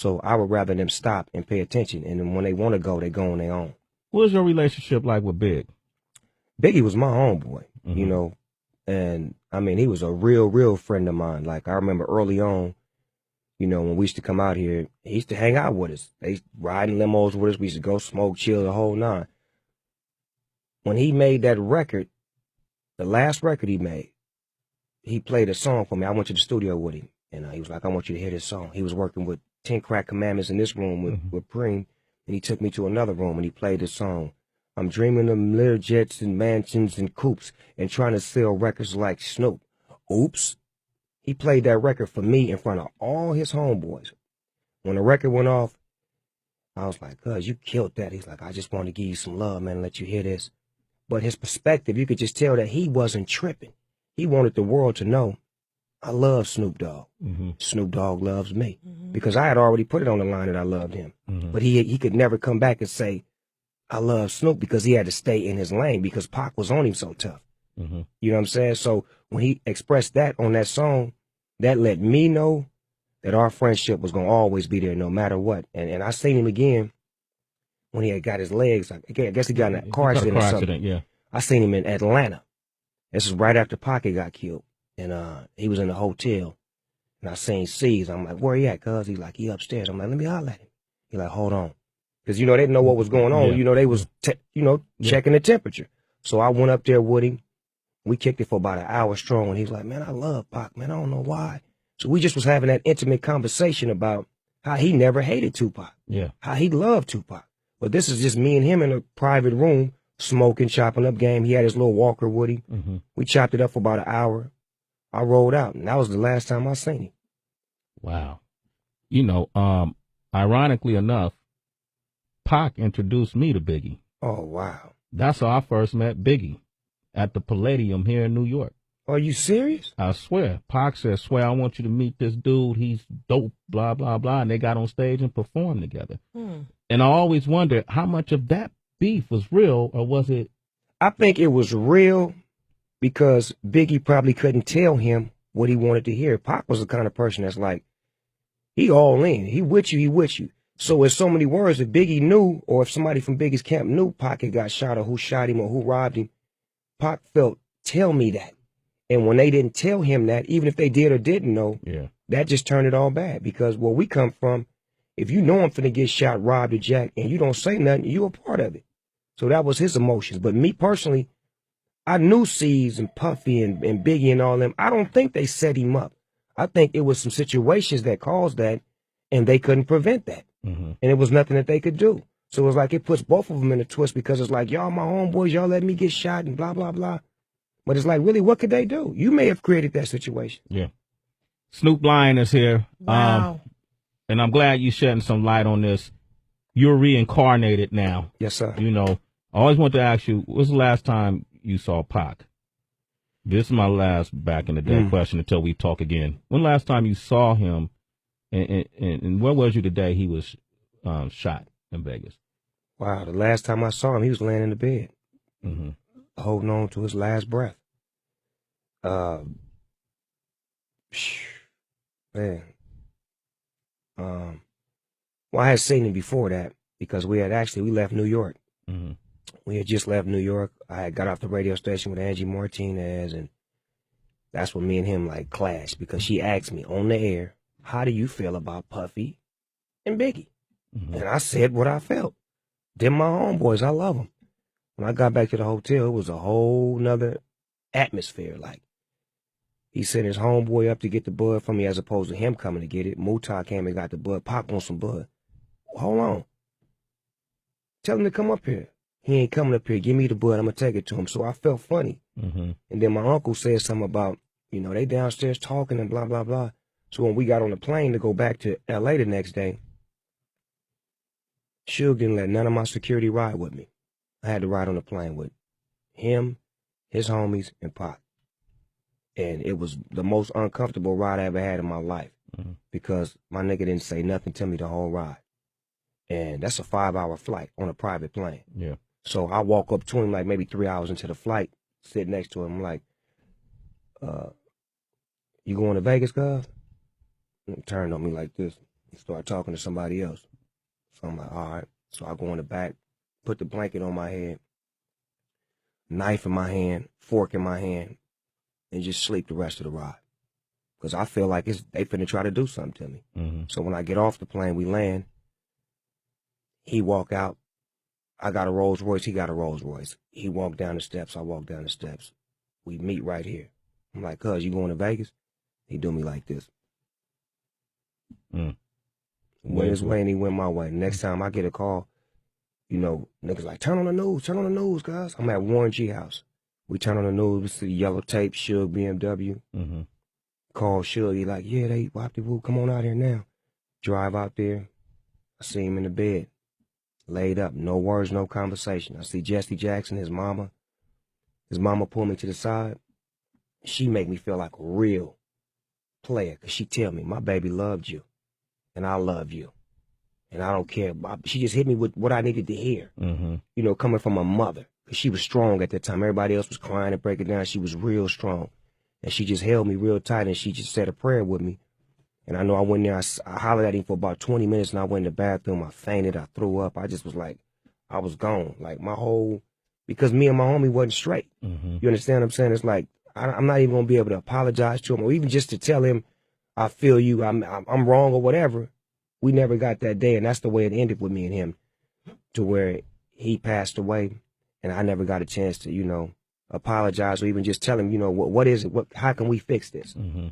So I would rather them stop and pay attention. And then when they want to go, they go on their own. What's your relationship like with Big? Biggie was my homeboy, you know, and I mean, he was a real friend of mine. Like I remember early on, you know, when we used to come out here, he used to hang out with us. They used to ride in limos with us. We used to go smoke, chill, the whole nine. When he made that record, the last record he made, he played a song for me. I went to the studio with him, and he was like, I want you to hear this song. He was working with 10 Crack Commandments in this room with Preem, and he took me to another room, and he played this song. I'm dreaming of little jets and mansions and coupes and trying to sell records like Snoop. Oops. He played that record for me in front of all his homeboys. When the record went off, I was like, cuz, you killed that. He's like, I just want to give you some love, man, and let you hear this. But his perspective, you could just tell that he wasn't tripping. He wanted the world to know, I love Snoop Dogg. Snoop Dogg loves me. Because I had already put it on the line that I loved him. But he could never come back and say, I love Snoop, because he had to stay in his lane because Pac was on him so tough. You know what I'm saying? So when he expressed that on that song, that let me know that our friendship was going to always be there no matter what. And I seen him again when he had got his legs. I guess he got in a car accident or something. Yeah. I seen him in Atlanta. This is right after Pac got killed. And he was in the hotel. And I seen C's. I'm like, where he at, cuz? He's like, he upstairs. I'm like, let me holler at him. He like, hold on. Because, you know, they didn't know what was going on. Yeah. You know, they was, checking the temperature. So I went up there with him. We kicked it for about an hour strong. And he's like, man, I love Pac, man. I don't know why. So we just was having that intimate conversation about how he never hated Tupac. Yeah. How he loved Tupac. But this is just me and him in a private room, smoking, chopping up game. He had his little walker with him. We chopped it up for about an hour. I rolled out, and that was the last time I seen him. Wow. You know, ironically enough, Pac introduced me to Biggie. Oh, wow. That's how I first met Biggie, at the Palladium here in New York. Are you serious? I swear. Pac said, swear, I want you to meet this dude. He's dope, blah, blah, blah. And they got on stage and performed together. And I always wondered how much of that beef was real, or was it? I think it was real because Biggie probably couldn't tell him what he wanted to hear. Pac was the kind of person that's like, he all in. He with you, he with you. So in so many words, if Biggie knew, or if somebody from Biggie's camp knew Pac had got shot, or who shot him, or who robbed him, Pac felt, tell me that. And when they didn't tell him that, even if they did or didn't know, that just turned it all bad. Because where we come from, if you know I'm finna get shot, robbed, or jacked, and you don't say nothing, you a part of it. So that was his emotions. But me personally, I knew C's and Puffy and Biggie and all them. I don't think they set him up. I think it was some situations that caused that, and they couldn't prevent that. And it was nothing that they could do. So it was like it puts both of them in a twist, because it's like, y'all my homeboys, y'all let me get shot and blah, blah, blah. But it's like, really, what could they do? You may have created that situation. Yeah. Snoop Lion is here. Wow. And I'm glad you're shedding some light on this. You're reincarnated now. Yes, sir. You know, I always want to ask you, when's the last time you saw Pac? This is my last back in the day question until we talk again. When last time you saw him, and where was you the day he was shot in Vegas? Wow, the last time I saw him, he was laying in the bed, holding on to his last breath. Man. Well, I had seen him before that, because we left New York. We had just left New York. I had got off the radio station with Angie Martinez, and that's when me and him like clashed, because she asked me on the air, how do you feel about Puffy and Biggie? And I said what I felt. They're my homeboys. I love them. When I got back to the hotel, it was a whole nother atmosphere. Like, he sent his homeboy up to get the bud from me, as opposed to him coming to get it. Mutai came and got the bud. Pac on some bud. Hold on. Tell him to come up here. He ain't coming up here. Give me the bud. I'm going to take it to him. So I felt funny. And then my uncle said something about, you know, they downstairs talking and blah, blah, blah. So when we got on the plane to go back to L.A. the next day, Suge didn't let none of my security ride with me. I had to ride on the plane with him, his homies, and Pac. And it was the most uncomfortable ride I ever had in my life, because my nigga didn't say nothing to me the whole ride. And that's a 5-hour flight on a private plane. Yeah. So I walk up to him like maybe 3 hours into the flight, sit next to him, I'm like, you going to Vegas, cuz? And he turned on me like this. Start talking to somebody else. So I'm like, all right. So I go in the back, put the blanket on my head, knife in my hand, fork in my hand, and just sleep the rest of the ride. Because I feel like they finna try to do something to me. Mm-hmm. So when I get off the plane, we land, he walk out. I got a Rolls Royce, he got a Rolls Royce. He walked down the steps, I walk down the steps. We meet right here. I'm like, cuz, you going to Vegas? He do me like this. Mm. Went his way and he went my way. Next time I get a call, you know, niggas like, turn on the news, guys. I'm at Warren G house. We turn on the news, we see yellow tape, Suge BMW. Mm-hmm. Call Suge, he like, yeah, they whoop de whoop, come on out here now. Drive out there. I see him in the bed, laid up, no words, no conversation. I see Jesse Jackson, his mama. His mama pulled me to the side. She make me feel like a real player, because she tell me, my baby loved you, and I love you, and I don't care. She just hit me with what I needed to hear, Mm-hmm. you know, coming from a mother, because she was strong at that time. Everybody else was crying and breaking down. She was real strong, and she just held me real tight, and she just said a prayer with me. And I know I went there, I hollered at him for about 20 minutes, and I went in the bathroom, I fainted, I threw up. I just was like, I was gone. Like my whole, because me and my homie wasn't straight. Mm-hmm. You understand what I'm saying? It's like, I'm not even going to be able to apologize to him, or even just to tell him, I feel you, I'm wrong or whatever. We never got that day, and that's the way it ended with me and him, to where he passed away, and I never got a chance to, you know, apologize or even just tell him, you know, what is it? How can we fix this? Mm-hmm.